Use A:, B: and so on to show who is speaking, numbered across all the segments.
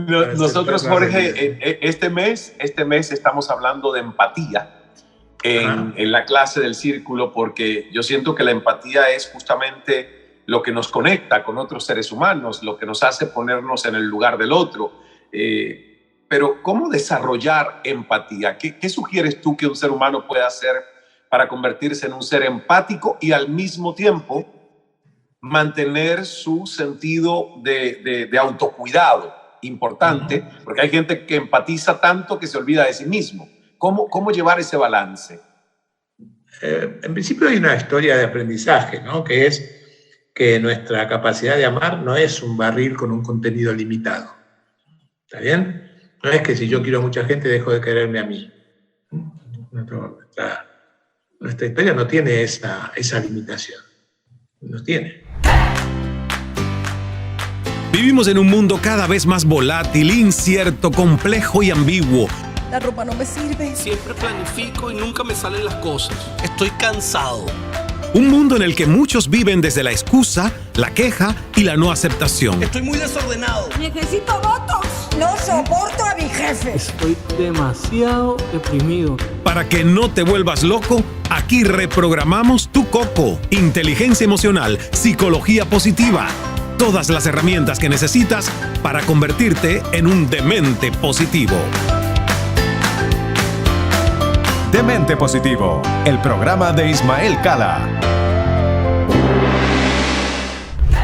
A: para ser
B: Nosotros,
A: más
B: Jorge,
A: realista.
B: este mes estamos hablando de empatía en la clase del círculo, porque yo siento que la empatía es justamente lo que nos conecta con otros seres humanos, lo que nos hace ponernos en el lugar del otro. Pero ¿cómo desarrollar empatía? ¿Qué sugieres tú que un ser humano pueda hacer para convertirse en un ser empático y al mismo tiempo mantener su sentido de autocuidado importante? Porque hay gente que empatiza tanto que se olvida de sí mismo. ¿Cómo llevar ese balance?
A: En principio hay una historia de aprendizaje, ¿no? Que es que nuestra capacidad de amar no es un barril con un contenido limitado. ¿Está bien? No es que si yo quiero a mucha gente dejo de quererme a mí. Nuestra historia no tiene esa limitación. No tiene.
C: Vivimos en un mundo cada vez más volátil, incierto, complejo y ambiguo.
D: La ropa no me sirve.
E: Siempre planifico y nunca me salen las cosas. Estoy cansado.
C: Un mundo en el que muchos viven desde la excusa, la queja y la no aceptación.
E: Estoy muy desordenado.
D: Necesito votos. No soporto a mi jefe.
F: Estoy demasiado deprimido.
C: Para que no te vuelvas loco, aquí reprogramamos tu coco. Inteligencia emocional, psicología positiva. Todas las herramientas que necesitas para convertirte en un demente positivo.
G: Demente Positivo, el programa de Ismael Cala.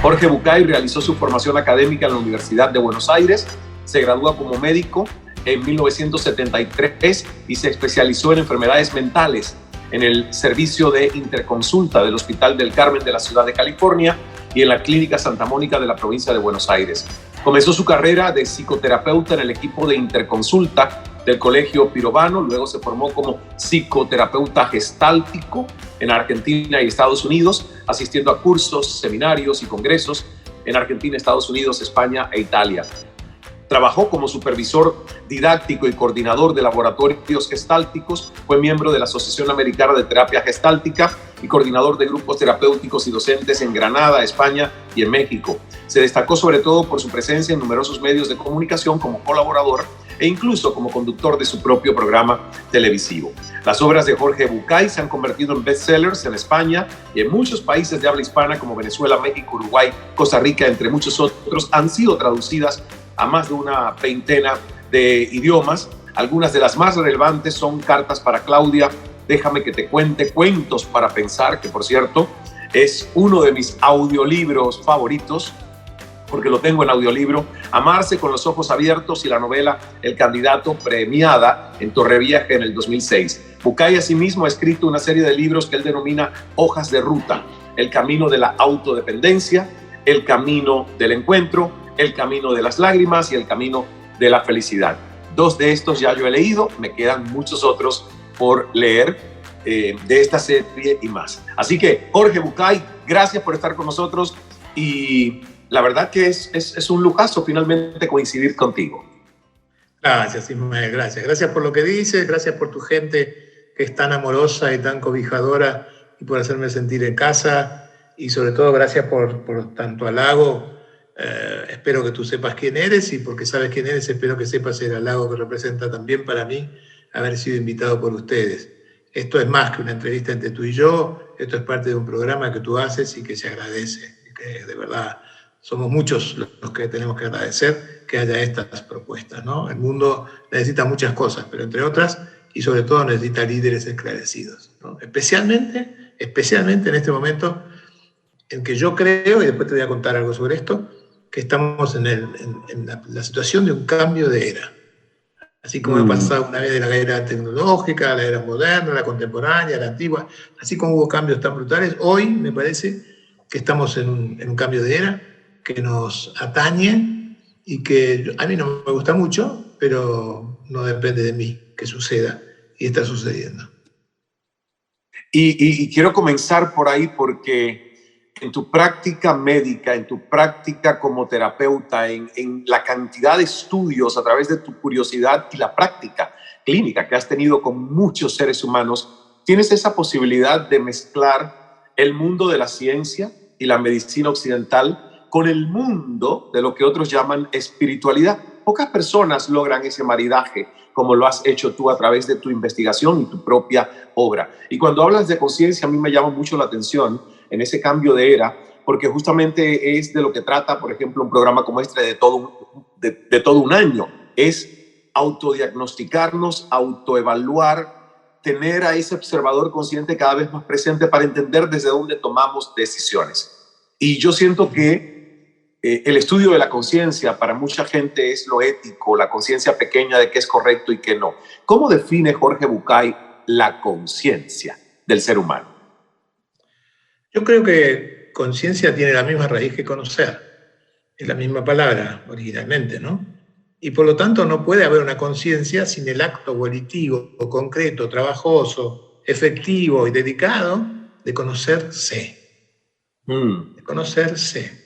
B: Jorge Bucay realizó su formación académica en la Universidad de Buenos Aires, se gradúa como médico en 1973 y se especializó en enfermedades mentales en el servicio de interconsulta del Hospital del Carmen de la ciudad de California y en la Clínica Santa Mónica de la provincia de Buenos Aires. Comenzó su carrera de psicoterapeuta en el equipo de interconsulta del Colegio Pirovano, luego se formó como psicoterapeuta gestáltico en Argentina y Estados Unidos, asistiendo a cursos, seminarios y congresos en Argentina, Estados Unidos, España e Italia. Trabajó como supervisor didáctico y coordinador de laboratorios gestálticos, fue miembro de la Asociación Americana de Terapia Gestáltica y coordinador de grupos terapéuticos y docentes en Granada, España y en México. Se destacó sobre todo por su presencia en numerosos medios de comunicación como colaborador e incluso como conductor de su propio programa televisivo. Las obras de Jorge Bucay se han convertido en bestsellers en España y en muchos países de habla hispana como Venezuela, México, Uruguay, Costa Rica, entre muchos otros. Han sido traducidas a más de una veintena de idiomas. Algunas de las más relevantes son Cartas para Claudia, Déjame que te cuente, Cuentos para pensar, que por cierto es uno de mis audiolibros favoritos, porque lo tengo en audiolibro, Amarse con los ojos abiertos y la novela El candidato, premiada en Torrevieja en el 2006. Bucay asimismo ha escrito una serie de libros que él denomina Hojas de Ruta: El camino de la autodependencia, El camino del encuentro, El camino de las lágrimas y El camino de la felicidad. Dos de estos ya yo he leído, me quedan muchos otros por leer de esta serie y más. Así que, Jorge Bucay, gracias por estar con nosotros y la verdad que es un lujazo finalmente coincidir contigo.
A: Gracias, Ismael, gracias. Gracias por lo que dices, gracias por tu gente que es tan amorosa y tan cobijadora y por hacerme sentir en casa y sobre todo gracias por tanto halago. Espero que tú sepas quién eres y porque sabes quién eres, espero que sepas el halago que representa también para mí haber sido invitado por ustedes. Esto es más que una entrevista entre tú y yo, esto es parte de un programa que tú haces y que se agradece, que de verdad somos muchos los que tenemos que agradecer que haya estas propuestas, ¿no? El mundo necesita muchas cosas, pero entre otras y sobre todo necesita líderes esclarecidos, ¿no? Especialmente en este momento en que yo creo, y después te voy a contar algo sobre esto, que estamos en la situación de un cambio de era. Así como he pasado una vez de la era tecnológica a la era moderna, la contemporánea, la antigua, así como hubo cambios tan brutales, hoy me parece que estamos en un cambio de era que nos atañe y que a mí no me gusta mucho, pero no depende de mí que suceda y está sucediendo.
B: Y quiero comenzar por ahí porque en tu práctica médica, en tu práctica como terapeuta, en la cantidad de estudios a través de tu curiosidad y la práctica clínica que has tenido con muchos seres humanos, tienes esa posibilidad de mezclar el mundo de la ciencia y la medicina occidental con el mundo de lo que otros llaman espiritualidad. pocas personas logran ese maridaje como lo has hecho tú a través de tu investigación y tu propia obra. Y cuando hablas de conciencia, a mí me llama mucho la atención en ese cambio de era, porque justamente es de lo que trata, por ejemplo, un programa como este de todo un año. Es autodiagnosticarnos, autoevaluar, tener a ese observador consciente cada vez más presente para entender desde dónde tomamos decisiones. Y yo siento que el estudio de la conciencia para mucha gente es lo ético, la conciencia pequeña de qué es correcto y qué no. ¿Cómo define Jorge Bucay la conciencia del ser humano?
A: Yo creo que conciencia tiene la misma raíz que conocer. Es la misma palabra originalmente, ¿no? Y por lo tanto no puede haber una conciencia sin el acto volitivo, concreto, trabajoso, efectivo y dedicado de conocerse. De conocerse.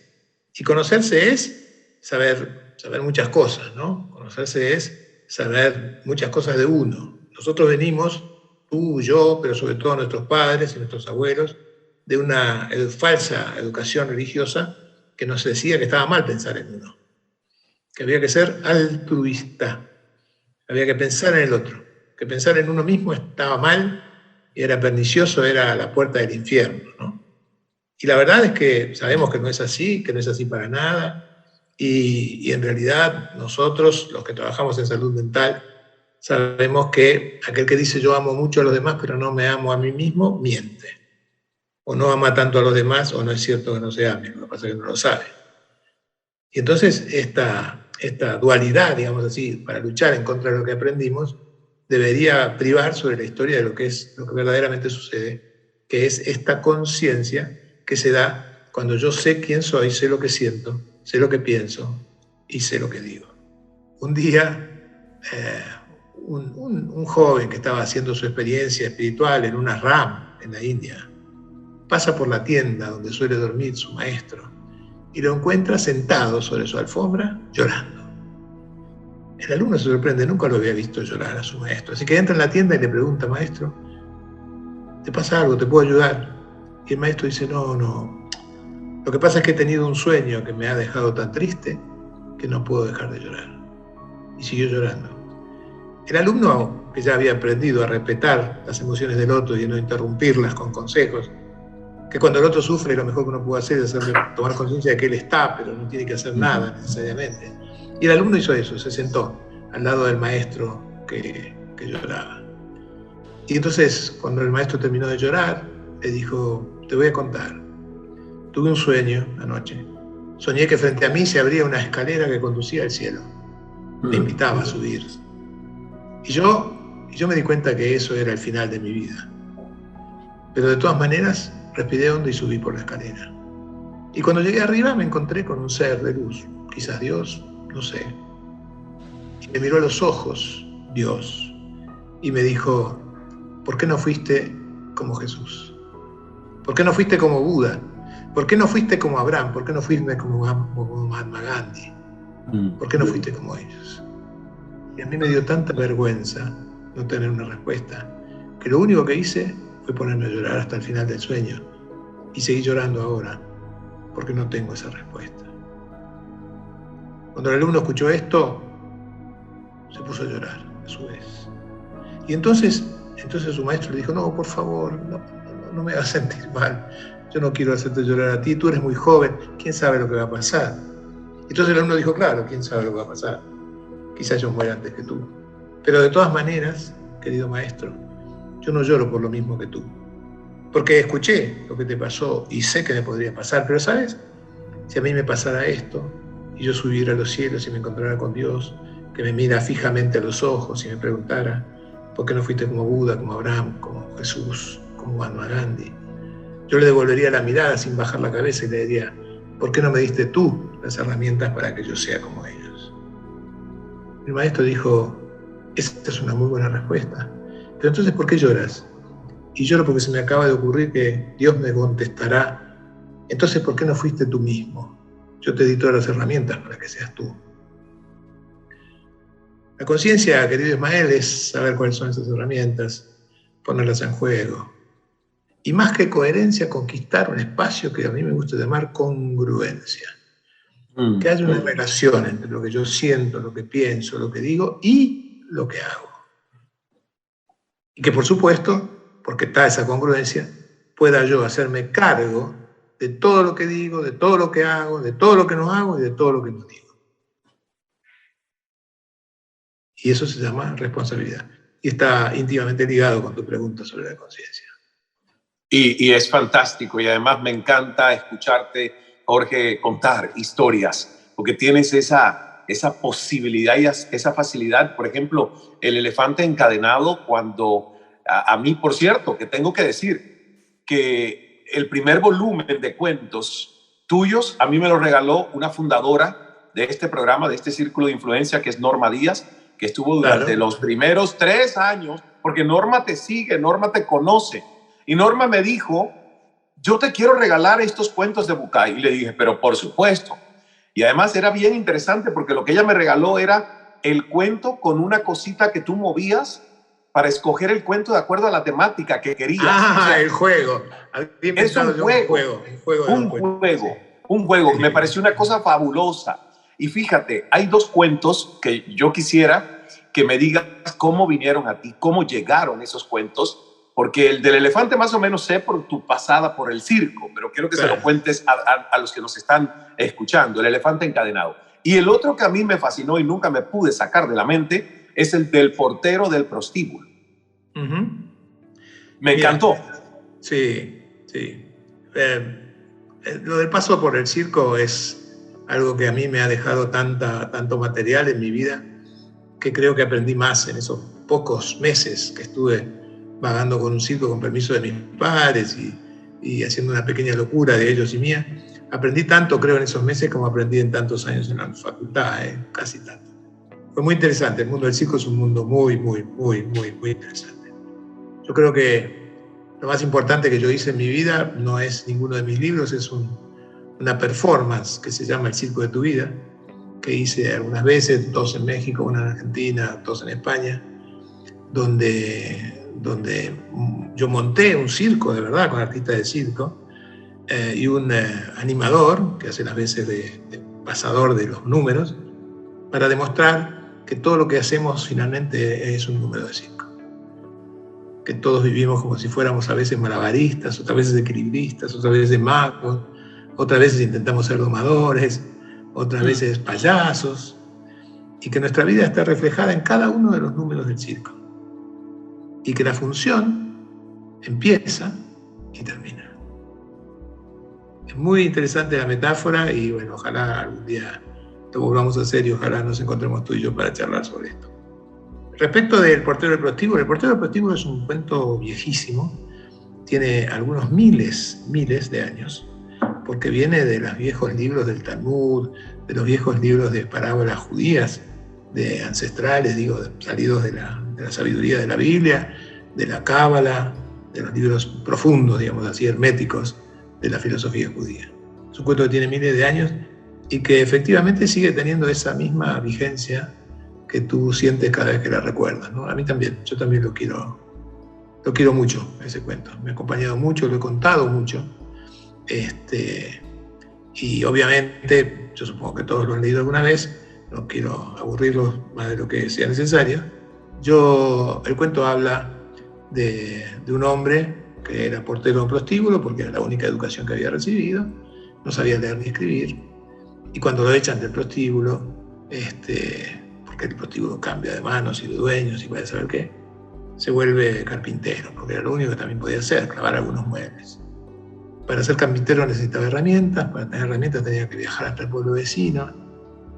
A: Y conocerse es saber muchas cosas, ¿no? Conocerse es saber muchas cosas de uno. Nosotros venimos, tú, yo, pero sobre todo nuestros padres y nuestros abuelos, de una falsa educación religiosa que nos decía que estaba mal pensar en uno, que había que ser altruista, había que pensar en el otro, que pensar en uno mismo estaba mal y era pernicioso, era la puerta del infierno, ¿no? Y la verdad es que sabemos que no es así, que no es así para nada, y en realidad nosotros, los que trabajamos en salud mental, sabemos que aquel que dice yo amo mucho a los demás pero no me amo a mí mismo, miente. O no ama tanto a los demás, o no es cierto que no se ame, lo que pasa es que no lo sabe. Y entonces esta dualidad, digamos así, para luchar en contra de lo que aprendimos, debería privar sobre la historia de lo que verdaderamente sucede, que es esta conciencia que se da cuando yo sé quién soy, sé lo que siento, sé lo que pienso y sé lo que digo. Un día, un joven que estaba haciendo su experiencia espiritual en una RAM en la India, pasa por la tienda donde suele dormir su maestro y lo encuentra sentado sobre su alfombra llorando. El alumno se sorprende, nunca lo había visto llorar a su maestro, así que entra en la tienda y le pregunta: maestro, ¿te pasa algo? ¿Te puedo ayudar? Y el maestro dice: no, lo que pasa es que he tenido un sueño que me ha dejado tan triste que no puedo dejar de llorar. Y siguió llorando. El alumno, que ya había aprendido a respetar las emociones del otro y a no interrumpirlas con consejos, que cuando el otro sufre lo mejor que uno puede hacer es hacerle tomar conciencia de que él está, pero no tiene que hacer nada necesariamente. Y el alumno hizo eso, se sentó al lado del maestro que lloraba. Y entonces, cuando el maestro terminó de llorar, le dijo: te voy a contar. Tuve un sueño anoche. Soñé que frente a mí se abría una escalera que conducía al cielo. Me invitaba a subir. Y yo me di cuenta que eso era el final de mi vida. Pero de todas maneras, respiré hondo y subí por la escalera. Y cuando llegué arriba me encontré con un ser de luz, quizás Dios, no sé. Y me miró a los ojos, Dios, y me dijo: ¿por qué no fuiste como Jesús? ¿Por qué no fuiste como Buda? ¿Por qué no fuiste como Abraham? ¿Por qué no fuiste como Mahatma Gandhi? ¿Por qué no fuiste como ellos? Y a mí me dio tanta vergüenza no tener una respuesta, que lo único que hice fue ponerme a llorar hasta el final del sueño. Y seguí llorando ahora, porque no tengo esa respuesta. Cuando el alumno escuchó esto, se puso a llorar a su vez. Y entonces su maestro le dijo: no, por favor, no me hagas sentir mal. Yo no quiero hacerte llorar a ti, tú eres muy joven, ¿quién sabe lo que va a pasar? Entonces el alumno dijo: claro, ¿quién sabe lo que va a pasar? Quizás yo muera antes que tú. Pero de todas maneras, querido maestro, yo no lloro por lo mismo que tú. Porque escuché lo que te pasó y sé que me podría pasar, pero ¿sabes? Si a mí me pasara esto y yo subiera a los cielos y me encontrara con Dios, que me mira fijamente a los ojos y me preguntara: ¿por qué no fuiste como Buda, como Abraham, como Jesús, como Mahatma Gandhi? Yo le devolvería la mirada sin bajar la cabeza y le diría: ¿por qué no me diste tú las herramientas para que yo sea como ellos? El maestro dijo: esta es una muy buena respuesta. Pero entonces, ¿por qué lloras? Y lloro porque se me acaba de ocurrir que Dios me contestará: entonces, ¿por qué no fuiste tú mismo? Yo te di todas las herramientas para que seas tú. La conciencia, querido Ismael, es saber cuáles son esas herramientas, ponerlas en juego. Y más que coherencia, conquistar un espacio que a mí me gusta llamar congruencia. Que haya una relación entre lo que yo siento, lo que pienso, lo que digo y lo que hago. Y que, por supuesto, porque está esa congruencia, pueda yo hacerme cargo de todo lo que digo, de todo lo que hago, de todo lo que no hago y de todo lo que no digo. Y eso se llama responsabilidad. Y está íntimamente ligado con tu pregunta sobre la conciencia.
B: Y es fantástico, y además me encanta escucharte, Jorge, contar historias, porque tienes esa posibilidad y esa facilidad. Por ejemplo, el elefante encadenado, cuando a mí, por cierto, que tengo que decir que el primer volumen de cuentos tuyos, a mí me lo regaló una fundadora de este programa, de este Círculo de Influencia, que es Norma Díaz, que estuvo durante los primeros 3 años, porque Norma te sigue, Norma te conoce. Y Norma me dijo, yo te quiero regalar estos cuentos de Bucay. Y le dije, pero por supuesto. Y además era bien interesante porque lo que ella me regaló era el cuento con una cosita que tú movías para escoger el cuento de acuerdo a la temática que querías.
A: O sea, el juego.
B: Es un juego. Un juego. Me pareció una cosa fabulosa. Y fíjate, hay 2 cuentos que yo quisiera que me digas cómo vinieron a ti, cómo llegaron esos cuentos. Porque el del elefante más o menos sé por tu pasada por el circo, pero quiero que se lo cuentes a los que nos están escuchando, el elefante encadenado. Y el otro que a mí me fascinó y nunca me pude sacar de la mente es el del portero del prostíbulo. Me encantó.
A: Sí. Lo del paso por el circo es algo que a mí me ha dejado tanto material en mi vida que creo que aprendí más en esos pocos meses que estuve vagando con un circo con permiso de mis padres y haciendo una pequeña locura de ellos y mía. Aprendí tanto, creo, en esos meses como aprendí en tantos años en la facultad, casi tanto. Fue muy interesante. El mundo del circo es un mundo muy interesante. Yo creo que lo más importante que yo hice en mi vida no es ninguno de mis libros, es una performance que se llama El Circo de tu Vida, que hice algunas veces, 2 en México, 1 en Argentina, 2 en España, donde yo monté un circo de verdad con artistas de circo y un animador que hace las veces de pasador de los números para demostrar que todo lo que hacemos finalmente es un número de circo, que todos vivimos como si fuéramos a veces malabaristas, otras veces equilibristas, otras veces magos, otras veces intentamos ser domadores, otras veces payasos, y que nuestra vida está reflejada en cada uno de los números del circo. Y que la función empieza y termina. Es muy interesante la metáfora y bueno, ojalá algún día lo volvamos a hacer y ojalá nos encontremos tú y yo para charlar sobre esto. Respecto del portero del prostíbulo, el portero del prostíbulo es un cuento viejísimo, tiene algunos miles de años, porque viene de los viejos libros del Talmud, de los viejos libros de parábolas judías, de ancestrales, salidos de la sabiduría de la Biblia, de la Cábala, de los libros profundos, digamos así, herméticos de la filosofía judía. Es un cuento que tiene miles de años y que efectivamente sigue teniendo esa misma vigencia que tú sientes cada vez que la recuerdas, ¿no? A mí también, yo también lo quiero mucho, ese cuento. Me ha acompañado mucho, lo he contado mucho. Y obviamente, yo supongo que todos lo han leído alguna vez, no quiero aburrirlos más de lo que sea necesario. El cuento habla de un hombre que era portero de un prostíbulo porque era la única educación que había recibido, no sabía leer ni escribir, y cuando lo echan del prostíbulo, porque el prostíbulo cambia de manos y de dueños y puede saber qué, se vuelve carpintero, porque era lo único que también podía hacer, clavar algunos muebles. Para ser carpintero necesitaba herramientas, para tener herramientas tenía que viajar hasta el pueblo vecino,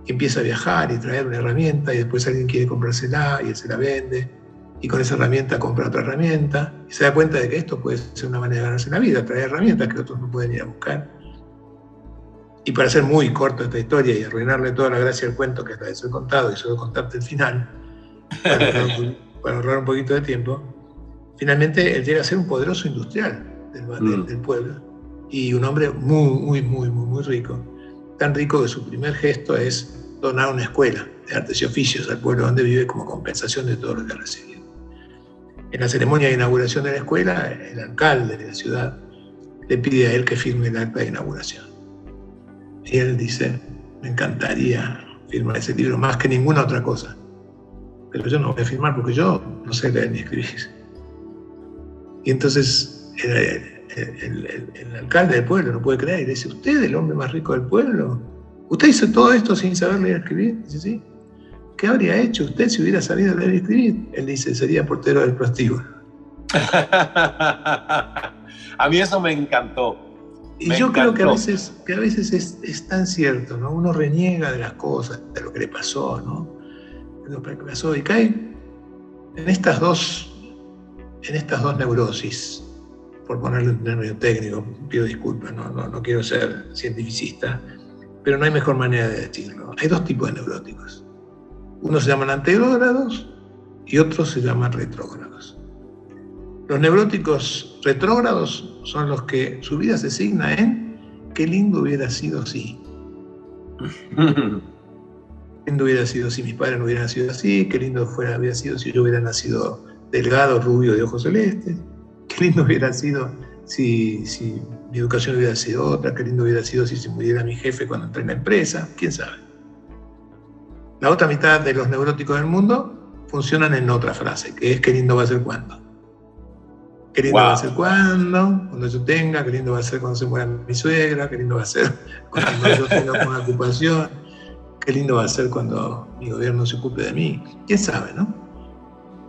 A: y empieza a viajar y traer una herramienta, y después alguien quiere comprársela y él se la vende, y con esa herramienta compra otra herramienta, y se da cuenta de que esto puede ser una manera de ganarse la vida, traer herramientas que otros no pueden ir a buscar. Y para hacer muy corta esta historia y arruinarle toda la gracia del cuento, que es la de ser contado, y solo contarte el final, para ahorrar un poquito de tiempo, finalmente él llega a ser un poderoso industrial del pueblo, y un hombre muy rico, tan rico que su primer gesto es donar una escuela de artes y oficios al pueblo donde vive como compensación de todo lo que ha recibido. En la ceremonia de inauguración de la escuela, el alcalde de la ciudad le pide a él que firme el acta de inauguración. Y él dice, me encantaría firmar ese libro más que ninguna otra cosa. Pero yo no voy a firmar porque yo no sé leer ni escribir. Y entonces el alcalde del pueblo no puede creer y dice, ¿usted es el hombre más rico del pueblo? ¿Usted hizo todo esto sin saber leer y escribir? Dice, sí. ¿Qué habría hecho usted si hubiera sabido leer y escribir? Él dice, sería portero del prostíbulo.
B: A mí eso me encantó.
A: Y yo creo que a veces es tan cierto, ¿no? Uno reniega de las cosas, de lo que le pasó, ¿no? De lo que le pasó y cae en estas dos neurosis, por ponerle un término técnico, pido disculpas, no quiero ser cientificista, pero no hay mejor manera de decirlo. Hay dos tipos de neuróticos. Unos se llaman anterógrados y otros se llaman retrógrados. Los neuróticos retrógrados son los que su vida se asigna en qué lindo hubiera sido si. Qué lindo hubiera sido si mis padres no hubieran nacido así, qué lindo hubiera sido si yo hubiera nacido delgado, rubio, de ojos celestes, qué lindo hubiera sido si mi educación hubiera sido otra, qué lindo hubiera sido si se muriera mi jefe cuando entré en la empresa, quién sabe. La otra mitad de los neuróticos del mundo funcionan en otra frase, que es qué lindo va a ser cuando. Qué lindo va a ser cuando yo tenga, qué lindo va a ser cuando se muera mi suegra, qué lindo va a ser cuando yo tenga una ocupación, qué lindo va a ser cuando mi gobierno se ocupe de mí. ¿Quién sabe, no?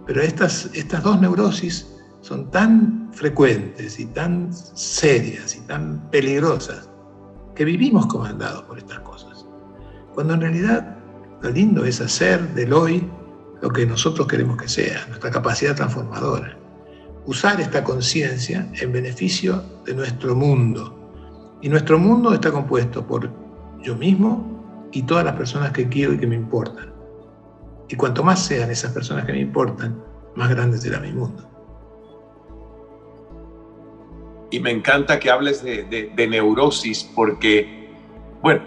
A: Pero estas dos neurosis son tan frecuentes y tan serias y tan peligrosas que vivimos comandados por estas cosas. Cuando en realidad lo lindo es hacer del hoy lo que nosotros queremos que sea, nuestra capacidad transformadora. Usar esta conciencia en beneficio de nuestro mundo. Y nuestro mundo está compuesto por yo mismo y todas las personas que quiero y que me importan. Y cuanto más sean esas personas que me importan, más grande será mi mundo.
B: Y me encanta que hables de neurosis porque, bueno,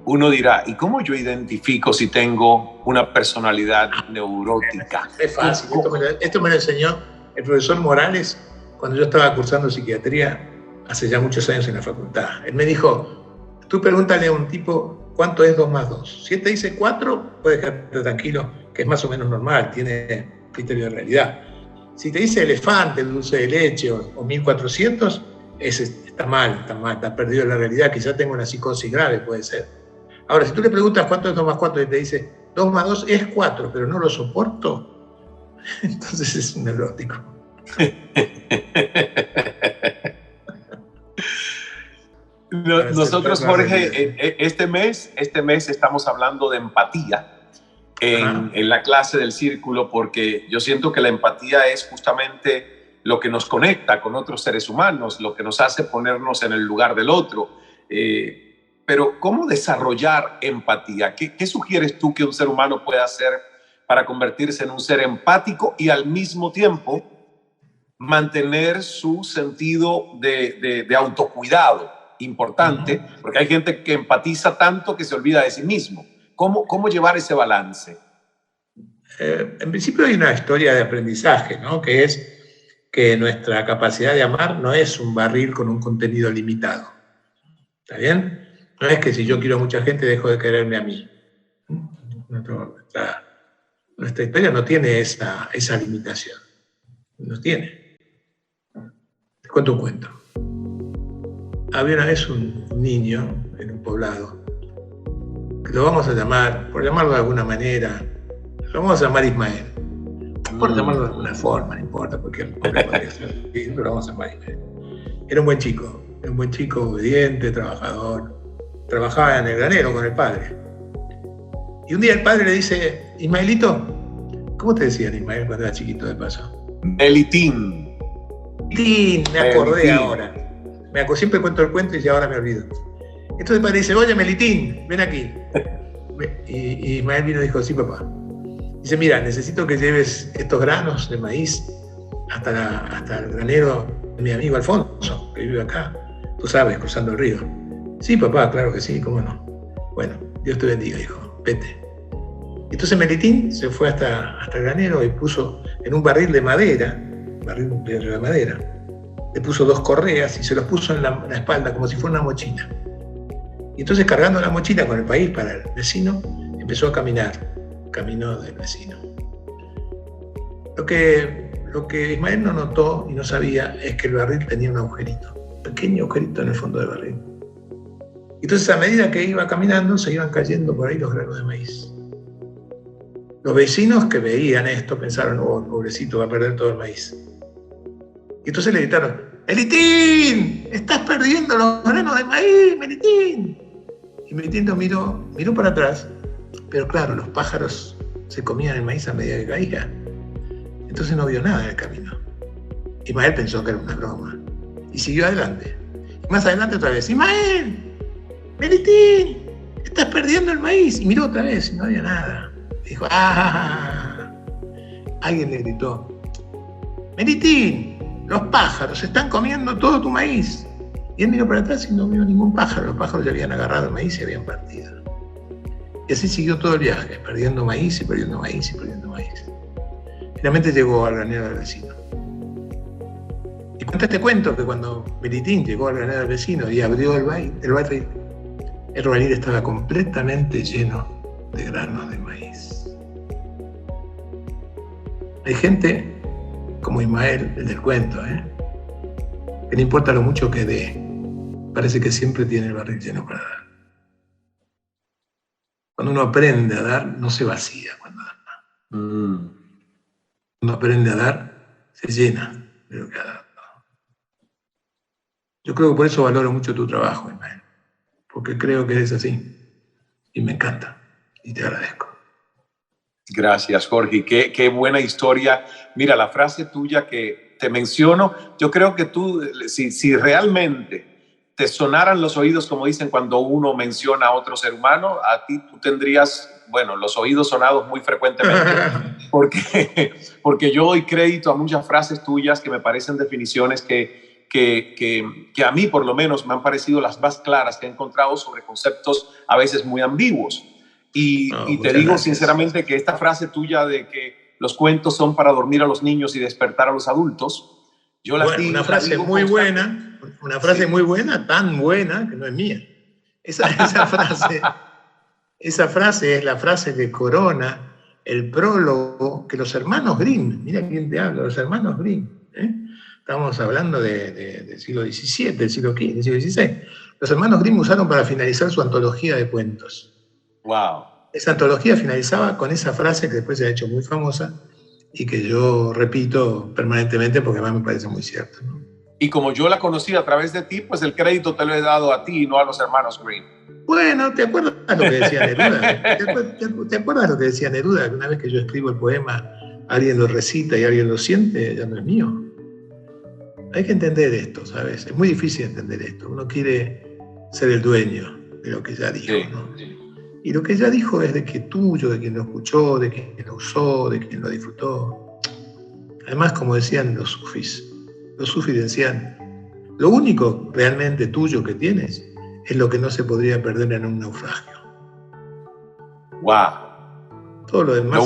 B: uno dirá, ¿y cómo yo identifico si tengo una personalidad neurótica?
A: Es fácil, esto me lo enseñó el profesor Morales cuando yo estaba cursando psiquiatría hace ya muchos años en la facultad. Él me dijo, tú pregúntale a un tipo cuánto es 2 más 2. Si él te dice 4, puedes quedarte tranquilo, que es más o menos normal, tiene criterio de realidad. Si te dice elefante, dulce de leche o 1400, está mal, está perdido en la realidad, quizás tenga una psicosis grave, puede ser. Ahora, si tú le preguntas cuánto es 2 más 4 y te dice 2 más 2 es 4, pero no lo soporto, entonces es un neurótico.
B: Nosotros, Jorge, este mes estamos hablando de empatía en la clase del círculo, porque yo siento que la empatía es justamente lo que nos conecta con otros seres humanos, lo que nos hace ponernos en el lugar del otro. Pero ¿cómo desarrollar empatía? ¿Qué sugieres tú que un ser humano pueda hacer para convertirse en un ser empático y al mismo tiempo mantener su sentido de autocuidado? Importante, porque hay gente que empatiza tanto que se olvida de sí mismo. ¿Cómo llevar ese balance?
A: En principio hay una historia de aprendizaje, ¿no? Que es que nuestra capacidad de amar no es un barril con un contenido limitado. ¿Está bien? No es que si yo quiero a mucha gente dejo de quererme a mí. Nuestra historia no tiene esa limitación. No tiene. Te cuento un cuento. Había una vez un niño en un poblado, que lo vamos a llamar, por llamarlo de alguna manera, lo vamos a llamar Ismael. Por llamarlo de alguna forma, no importa, porque el nombre podría ser, pero lo vamos a llamar Ismael. Era un buen chico, obediente, trabajador. Trabajaba en el granero con el padre. Y un día el padre le dice, Ismaelito, ¿cómo te decían Ismael cuando era chiquito de paso?
B: Melitín.
A: Me acordé ahora. Siempre cuento el cuento y ahora me olvido. Entonces el padre dice, oye Melitín, ven aquí. Y Ismael vino y dijo, sí papá. Dice, mira, necesito que lleves estos granos de maíz hasta el granero de mi amigo Alfonso, que vive acá. Tú sabes, cruzando el río. Sí papá, claro que sí, cómo no. Bueno, Dios te bendiga, hijo, vete. Entonces Melitín se fue hasta el granero y puso en un barril de madera, le puso 2 correas y se los puso en la espalda como si fuera una mochila. Y entonces, cargando la mochila con el país para el vecino, empezó a caminar, camino del vecino. Lo que Ismael no notó y no sabía es que el barril tenía un agujerito, un pequeño agujerito en el fondo del barril. Entonces, a medida que iba caminando, se iban cayendo por ahí los granos de maíz. Los vecinos que veían esto pensaron, oh, pobrecito, va a perder todo el maíz. Y entonces le gritaron, ¡Melitín! ¡Estás perdiendo los granos de maíz, Melitín! Y Melitín lo miró para atrás, pero claro, los pájaros se comían el maíz a medida que caía. Entonces no vio nada en el camino. Ismael pensó que era una broma y siguió adelante. Y más adelante otra vez, ¡Ismael! ¡Melitín! ¡Estás perdiendo el maíz! Y miró otra vez y no había nada. Dijo, ¡ah! Alguien le gritó, ¡Melitín! Los pájaros están comiendo todo tu maíz. Y él miró para atrás y no vio ningún pájaro. Los pájaros ya habían agarrado el maíz y habían partido. Y así siguió todo el viaje, perdiendo maíz y perdiendo maíz y perdiendo maíz. Finalmente llegó al granero del vecino. Y cuenta este cuento que cuando Melitín llegó al granero del vecino y abrió el barril estaba completamente lleno de granos de maíz. Hay gente como Ismael, el del cuento, que no importa lo mucho que dé, parece que siempre tiene el barril lleno para dar. Cuando uno aprende a dar, no se vacía cuando da. Cuando uno aprende a dar, se llena de lo que ha dado. Yo creo que por eso valoro mucho tu trabajo, Ismael, porque creo que es así y me encanta y te agradezco.
B: Gracias, Jorge. Qué buena historia. Mira, la frase tuya que te menciono, yo creo que tú, si realmente te sonaran los oídos, como dicen cuando uno menciona a otro ser humano, a ti tú tendrías, bueno, los oídos sonados muy frecuentemente, porque yo doy crédito a muchas frases tuyas que me parecen definiciones que a mí por lo menos me han parecido las más claras que he encontrado sobre conceptos a veces muy ambiguos. Y te digo sinceramente que esta frase tuya de que los cuentos son para dormir a los niños y despertar a los adultos, yo la digo.
A: Una frase muy buena, tan buena que no es mía. Esa frase es la frase que corona el prólogo que los hermanos Grimm, mira quién te habla, los hermanos Grimm, estamos hablando del siglo XVII, del siglo XV, del siglo XVI. Los hermanos Grimm usaron para finalizar su antología de cuentos.
B: Wow.
A: Esa antología finalizaba con esa frase que después se ha hecho muy famosa y que yo repito permanentemente porque además me parece muy cierta, ¿no?
B: Y como yo la conocí a través de ti, pues el crédito te lo he dado a ti y no a los hermanos Grimm.
A: Bueno, ¿te acuerdas lo que decía Neruda? ¿Te acuerdas lo que decía Neruda? Que una vez que yo escribo el poema, alguien lo recita y alguien lo siente, ya no es mío. Hay que entender esto, ¿sabes? Es muy difícil entender esto. Uno quiere ser el dueño de lo que ya dijo, sí, ¿no? Sí. Y lo que ella dijo es de que tuyo, de quien lo escuchó, de quien lo usó, de quien lo disfrutó. Además, como decían los sufis decían, lo único realmente tuyo que tienes es lo que no se podría perder en un naufragio.
B: ¡Wow!
A: Todo lo demás.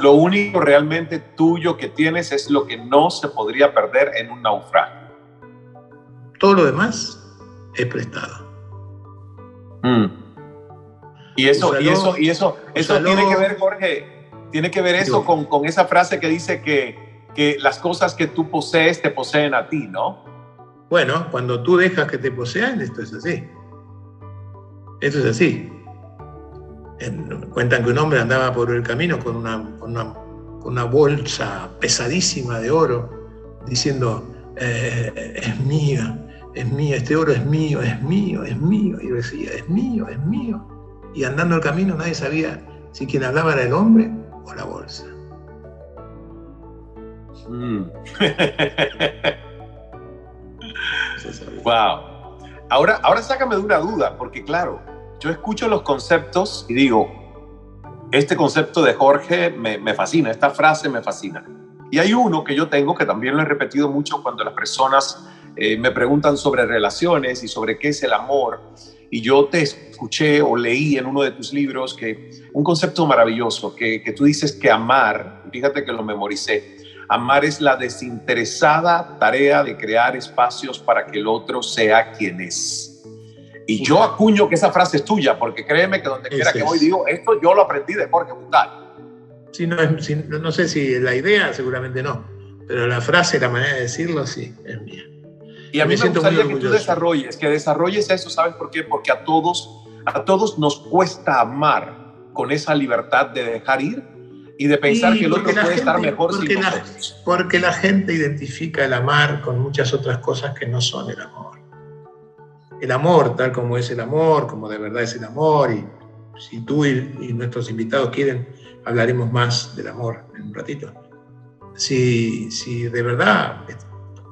B: Lo único realmente tuyo que tienes es lo que no se podría perder en un naufragio.
A: Todo lo demás es prestado.
B: Y eso tiene que ver, Jorge, tiene que ver eso con esa frase que dice que las cosas que tú posees te poseen a ti, ¿no?
A: Bueno, cuando tú dejas que te posean, esto es así. Esto es así. Cuentan que un hombre andaba por el camino con una bolsa pesadísima de oro, diciendo, es mío, este oro es mío, es mío, es mío. Y decía, es mío, es mío. Y andando el camino nadie sabía si quien hablaba era el hombre o la bolsa.
B: Wow. Ahora sácame de una duda, porque claro, yo escucho los conceptos y digo, este concepto de Jorge me fascina, esta frase me fascina. Y hay uno que yo tengo que también lo he repetido mucho cuando las personas me preguntan sobre relaciones y sobre qué es el amor. Y yo te escuché o leí en uno de tus libros que un concepto maravilloso, que tú dices que amar, fíjate que lo memoricé, amar es la desinteresada tarea de crear espacios para que el otro sea quien es. Y yo acuño que esa frase es tuya, porque créeme que donde quiera que voy digo, esto yo lo aprendí de Jorge Bucay.
A: Sí, no sé si la idea, seguramente no, pero la frase, la manera de decirlo, sí, es mía.
B: Y a mí me gustaría que tú desarrolles eso, ¿sabes por qué? Porque a todos nos cuesta amar con esa libertad de dejar ir y de pensar que el otro puede estar mejor sin nosotros.
A: Porque la gente identifica el amar con muchas otras cosas que no son el amor. El amor, tal como es el amor, como de verdad es el amor, y si tú y nuestros invitados quieren, hablaremos más del amor en un ratito. Si de verdad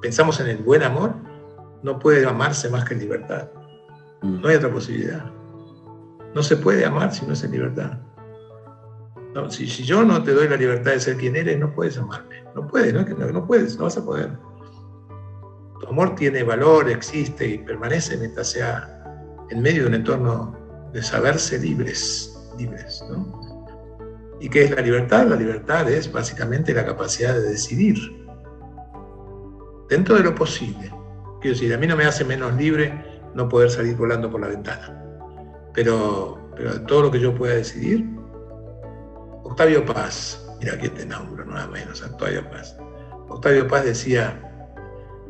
A: pensamos en el buen amor, no puede amarse más que en libertad. No hay otra posibilidad. No se puede amar si no es en libertad. No, si yo no te doy la libertad de ser quien eres, no puedes amarme. No puedes, no puedes, no vas a poder. Tu amor tiene valor, existe y permanece mientras sea en medio de un entorno de saberse libres, ¿no? ¿Y qué es la libertad? La libertad es básicamente la capacidad de decidir dentro de lo posible. Quiero decir, a mí no me hace menos libre no poder salir volando por la ventana, pero todo lo que yo pueda decidir. Octavio Paz, mira aquí te nombro nada menos, Octavio Paz. Octavio Paz decía: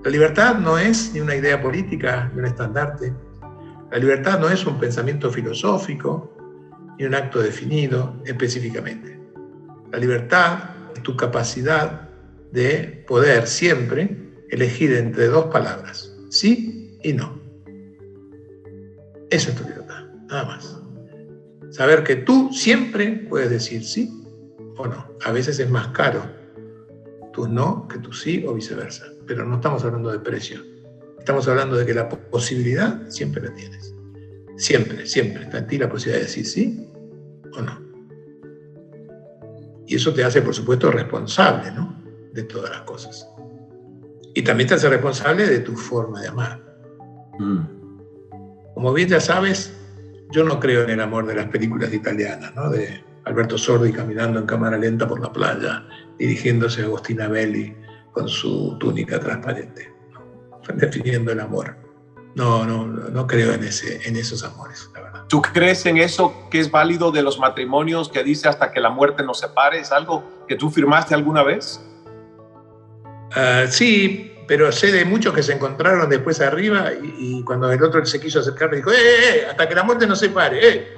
A: la libertad no es ni una idea política ni un estandarte. La libertad no es un pensamiento filosófico ni un acto definido específicamente. La libertad es tu capacidad de poder siempre elegir entre dos palabras, sí y no. Esa es tu libertad, nada más. Saber que tú siempre puedes decir sí o no. A veces es más caro tu no que tu sí o viceversa. Pero no estamos hablando de precio. Estamos hablando de que la posibilidad siempre la tienes. Siempre está en ti la posibilidad de decir sí o no. Y eso te hace, por supuesto, responsable, ¿no?, de todas las cosas. Y también te hace responsable de tu forma de amar. Como bien ya sabes, yo no creo en el amor de las películas italianas, ¿no?, de Alberto Sordi caminando en cámara lenta por la playa, dirigiéndose a Agostina Belli con su túnica transparente, definiendo el amor. No creo en esos amores, la verdad.
B: ¿Tú crees en eso que es válido de los matrimonios que dice hasta que la muerte nos separe? ¿Es algo que tú firmaste alguna vez?
A: Sí, pero sé de muchos que se encontraron después arriba y cuando el otro se quiso acercar le dijo: hasta que la muerte nos separe,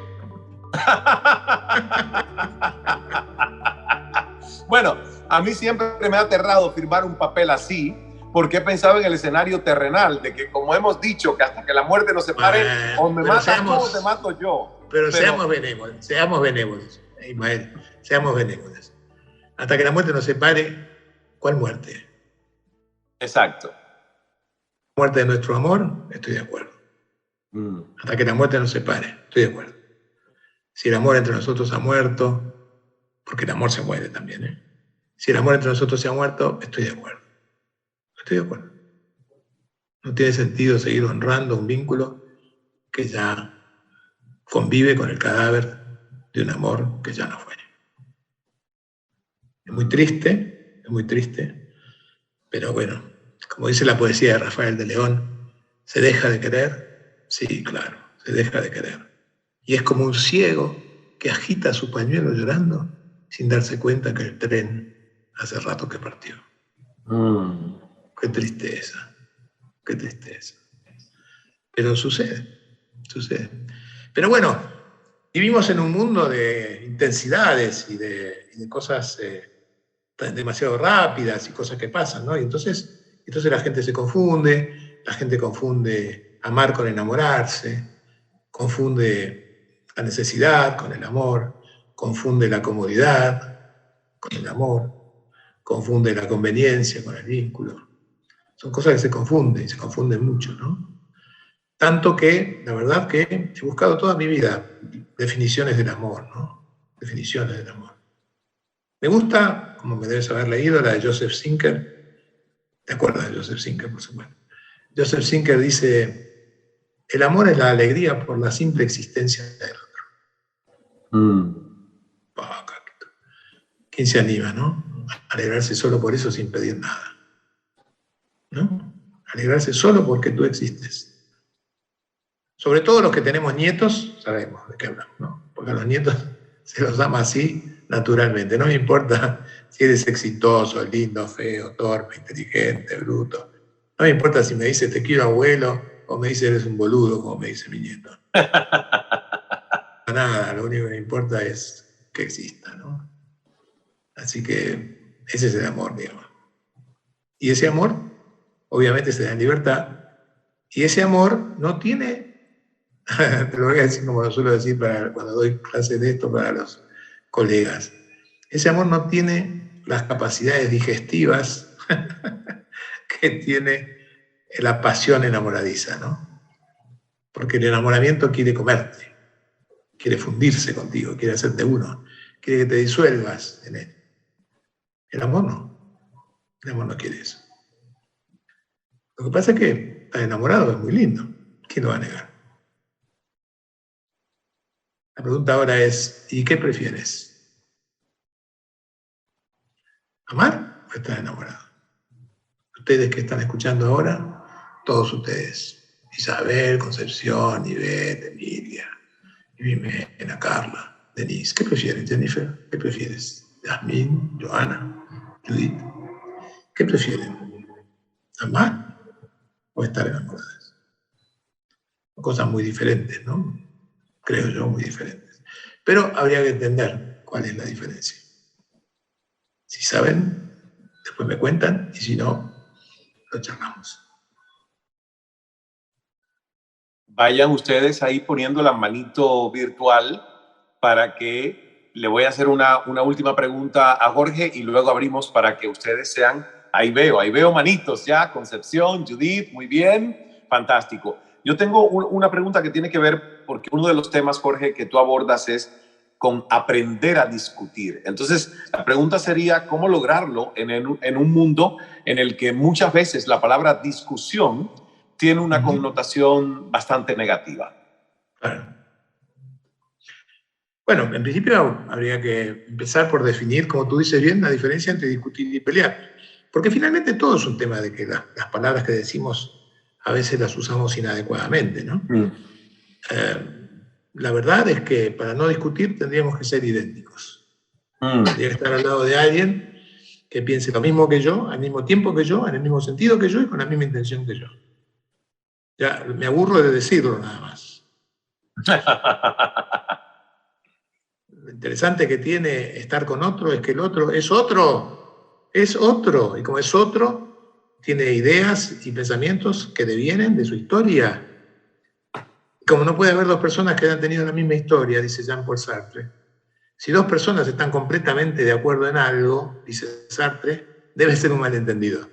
B: Bueno, a mí siempre me ha aterrado firmar un papel así, porque he pensado en el escenario terrenal, de que, como hemos dicho, que hasta que la muerte nos separe, o me matas tú o te mato yo.
A: Pero seamos benévolos, Ismael, seamos benévolos. Hasta que la muerte nos separe, ¿cuál muerte?
B: Exacto.
A: La muerte de nuestro amor, estoy de acuerdo. Hasta que la muerte nos separe, estoy de acuerdo. Si el amor entre nosotros ha muerto, porque el amor se muere también, ¿eh? Si el amor entre nosotros se ha muerto, estoy de acuerdo. Estoy de acuerdo. No tiene sentido seguir honrando un vínculo que ya convive con el cadáver de un amor que ya no fue. Es muy triste, pero bueno, como dice la poesía de Rafael de León, ¿se deja de querer? Sí, claro, se deja de querer. Y es como un ciego que agita su pañuelo llorando sin darse cuenta que el tren hace rato que partió. Qué tristeza, qué tristeza. Pero sucede. Pero bueno, vivimos en un mundo de intensidades y de cosas demasiado rápidas y cosas que pasan, ¿no? Y entonces la gente se confunde, amar con enamorarse, confunde la necesidad con el amor, confunde la comodidad con el amor, confunde la conveniencia con el vínculo. Son cosas que se confunden mucho, ¿no? Tanto que, la verdad que he buscado toda mi vida definiciones del amor, ¿no? Definiciones del amor. Me gusta, como me debes haber leído, la de Joseph Sinker. ¿Te acuerdas de Joseph Sinker, por supuesto? Joseph Sinker dice: el amor es la alegría por la simple existencia del otro. ¿Quién se anima, no? A alegrarse solo por eso sin pedir nada, ¿no? Alegrarse solo porque tú existes. Sobre todo los que tenemos nietos, sabemos de qué hablamos, ¿no? Porque a los nietos se los ama así naturalmente. No me importa si eres exitoso, lindo, feo, torpe, inteligente, bruto. No me importa si me dice te quiero abuelo o me dice eres un boludo, como me dice mi nieto. Nada, lo único que me importa es que exista, ¿no? Así que ese es el amor, digamos. Y ese amor, obviamente, se da en libertad. Y ese amor no tiene, te lo voy a decir como lo suelo decir cuando doy clases de esto para los colegas, ese amor no tiene las capacidades digestivas que tiene la pasión enamoradiza, ¿no? Porque el enamoramiento quiere comerte, quiere fundirse contigo, quiere hacerte uno, quiere que te disuelvas en él. El amor no quiere eso. Lo que pasa es que estar enamorado es muy lindo. ¿Quién lo va a negar? La pregunta ahora es, ¿y qué prefieres? ¿Amar o estar enamorado? Ustedes que están escuchando ahora, todos ustedes, Isabel, Concepción, Ivette, Emilia, Vimena, Carla, Denise, ¿qué prefieren? Jennifer, ¿qué prefieres? Yasmín, Joana, Judith, ¿qué prefieren? ¿Amar o estar enamoradas? Son cosas muy diferentes, ¿no? Creo yo, muy diferentes. Pero habría que entender cuál es la diferencia. Si saben, después me cuentan, y si no, lo charlamos.
B: Vayan ustedes ahí poniendo la manito virtual para que le voy a hacer una última pregunta a Jorge y luego abrimos para que ustedes sean, ahí veo manitos ya, Concepción, Judith, muy bien, fantástico. Yo tengo una pregunta que tiene que ver, porque uno de los temas, Jorge, que tú abordas es con aprender a discutir. Entonces, la pregunta sería, ¿cómo lograrlo en un mundo en el que muchas veces la palabra discusión tiene una connotación bastante negativa?
A: Claro. Bueno, en principio habría que empezar por definir, como tú dices bien, la diferencia entre discutir y pelear. Porque finalmente todo es un tema de que las palabras que decimos a veces las usamos inadecuadamente, ¿no? La verdad es que para no discutir tendríamos que ser idénticos. Tendría que estar al lado de alguien que piense lo mismo que yo, al mismo tiempo que yo, en el mismo sentido que yo y con la misma intención que yo. Ya me aburro de decirlo nada más. Lo interesante que tiene estar con otro es que el otro es otro, y como es otro, tiene ideas y pensamientos que devienen de su historia. Como no puede haber dos personas que hayan tenido la misma historia, dice Jean-Paul Sartre, si dos personas están completamente de acuerdo en algo, dice Sartre, debe ser un malentendido.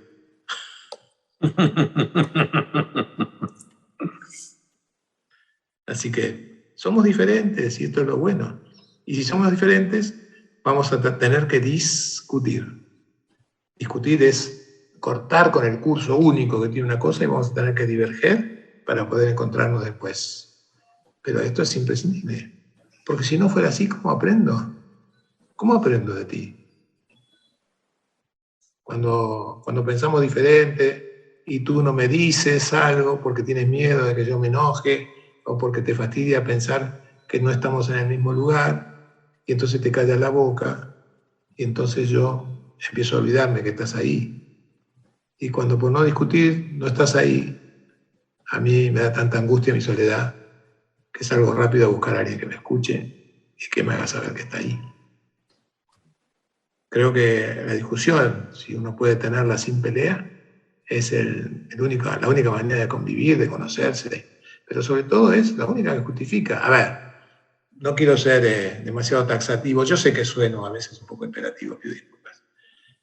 A: Así que somos diferentes y esto es lo bueno. Y si somos diferentes, vamos a tener que discutir. Discutir es cortar con el curso único que tiene una cosa y vamos a tener que diverger para poder encontrarnos después. Pero esto es imprescindible. Porque si no fuera así, ¿cómo aprendo? ¿Cómo aprendo de ti? Cuando pensamos diferente y tú no me dices algo porque tienes miedo de que yo me enoje o porque te fastidia pensar que no estamos en el mismo lugar, y entonces te callas la boca, y entonces yo empiezo a olvidarme que estás ahí. Y cuando por no discutir no estás ahí, a mí me da tanta angustia mi soledad que salgo rápido a buscar a alguien que me escuche y que me haga saber que está ahí. Creo que la discusión, si uno puede tenerla sin pelea, es la única manera de convivir, de conocerse, pero sobre todo es la única que justifica. A ver, no quiero ser demasiado taxativo, yo sé que sueno a veces un poco imperativo, pido disculpas,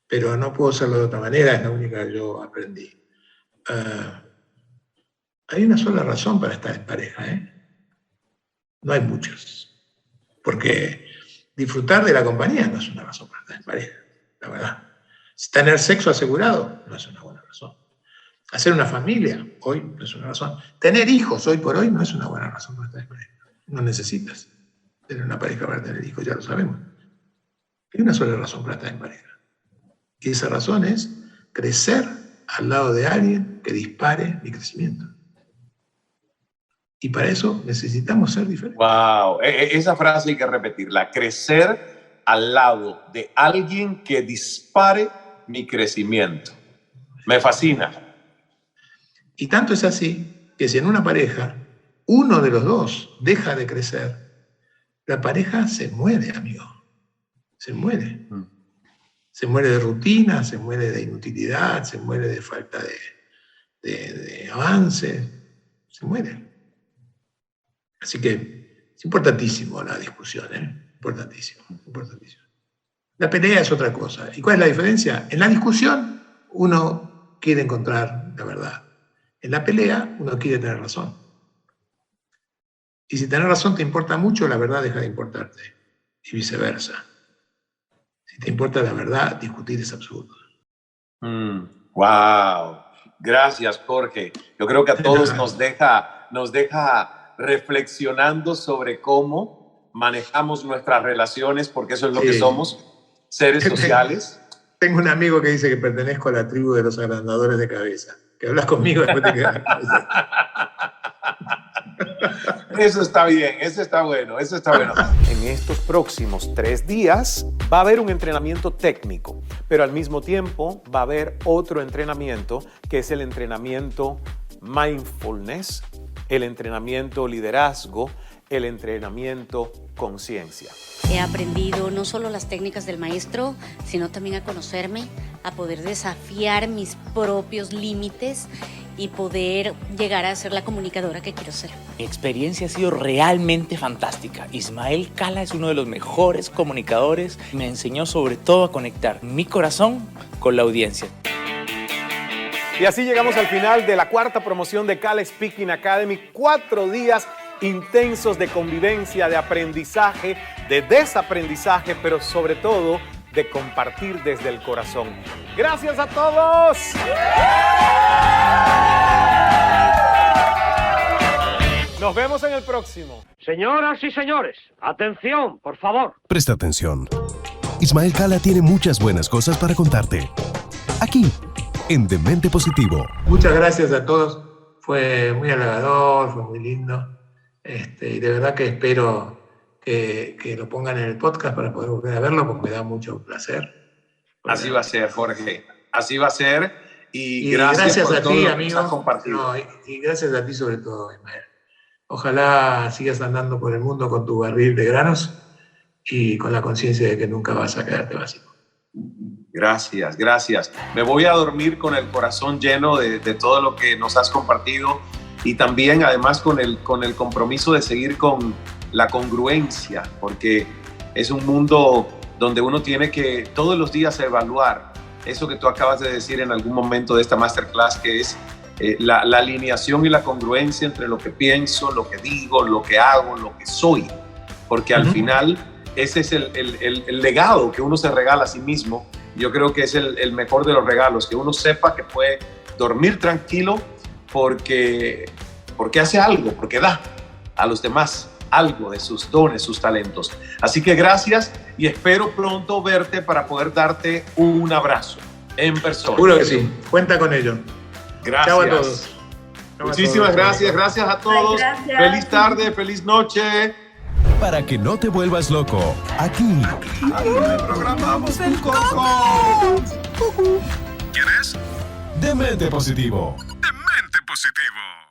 A: pero no puedo hacerlo de otra manera, es la única que yo aprendí. Hay una sola razón para estar en pareja, no hay muchas, porque disfrutar de la compañía no es una razón para estar en pareja, la verdad. Tener sexo asegurado no es una buena razón. Hacer una familia hoy no es una razón. Tener hijos hoy por hoy no es una buena razón para estar en pareja. No necesitas tener una pareja para tener hijos, ya lo sabemos. Hay una sola razón para estar en pareja. Y esa razón es crecer al lado de alguien que dispare mi crecimiento. Y para eso necesitamos ser diferentes.
B: Wow, esa frase hay que repetirla. Crecer al lado de alguien que dispare mi crecimiento. Me fascina.
A: Y tanto es así que si en una pareja uno de los dos deja de crecer, la pareja se muere, amigo. Se muere. Se muere de rutina, se muere de inutilidad, se muere de falta de avance, se muere. Así que es importantísimo la discusión, importantísimo. La pelea es otra cosa. ¿Y cuál es la diferencia? En la discusión uno quiere encontrar la verdad. En la pelea uno quiere tener razón. Y si tener razón te importa mucho, la verdad deja de importarte. Y viceversa. Si te importa la verdad, discutir es absurdo.
B: Wow. Gracias, Jorge. Yo creo que a todos nos deja reflexionando sobre cómo manejamos nuestras relaciones, porque eso es lo que somos, seres sociales.
A: Tengo un amigo que dice que pertenezco a la tribu de los agrandadores de cabeza. Que hablas conmigo después te quedas.
B: Eso está bien, eso está bueno. En estos próximos 3 días va a haber un entrenamiento técnico, pero al mismo tiempo va a haber otro entrenamiento que es el entrenamiento mindfulness, el entrenamiento liderazgo, el entrenamiento conciencia.
H: He aprendido no solo las técnicas del maestro, sino también a conocerme, a poder desafiar mis propios límites y poder llegar a ser la comunicadora que quiero ser.
I: Mi experiencia ha sido realmente fantástica. Ismael Cala es uno de los mejores comunicadores. Me enseñó sobre todo a conectar mi corazón con la audiencia.
C: Y así llegamos al final de la 4ª promoción de Cala Speaking Academy. 4 días intensos de convivencia, de aprendizaje, de desaprendizaje, pero sobre todo de compartir desde el corazón. ¡Gracias a todos! Nos vemos en el próximo.
J: Señoras y señores, atención, por favor.
G: Presta atención. Ismael Cala tiene muchas buenas cosas para contarte. Aquí, en Demente Positivo.
A: Muchas gracias a todos. Fue muy halagador, fue muy lindo. Y de verdad que espero que lo pongan en el podcast para poder volver a verlo, porque me da mucho placer.
B: Así va a ser, Jorge. Así va a ser. Y
A: gracias
B: por
A: a
B: todo
A: ti,
B: lo que
A: amigo.
B: has compartido.
A: Y gracias a ti sobre todo, Ismael. Ojalá sigas andando por el mundo con tu barril de granos y con la conciencia de que nunca vas a quedarte vacío.
B: Gracias. Me voy a dormir con el corazón lleno de todo lo que nos has compartido y también, además, con el compromiso de seguir con la congruencia, porque es un mundo donde uno tiene que todos los días evaluar eso que tú acabas de decir en algún momento de esta masterclass, que es la alineación y la congruencia entre lo que pienso, lo que digo, lo que hago, lo que soy, porque al final ese es el legado que uno se regala a sí mismo. Yo creo que es el mejor de los regalos, que uno sepa que puede dormir tranquilo porque hace algo, porque da a los demás algo de sus dones, sus talentos. Así que gracias y espero pronto verte para poder darte un abrazo en persona.
A: Seguro que sí, cuenta con ello.
B: Gracias.
A: Chao a todos.
B: Muchísimas gracias a todos.
D: Ay, gracias.
B: Feliz tarde, feliz noche.
G: Para que no te vuelvas loco, aquí
C: Reprogramamos el coco.
G: Demente Positivo.
C: Demente Positivo.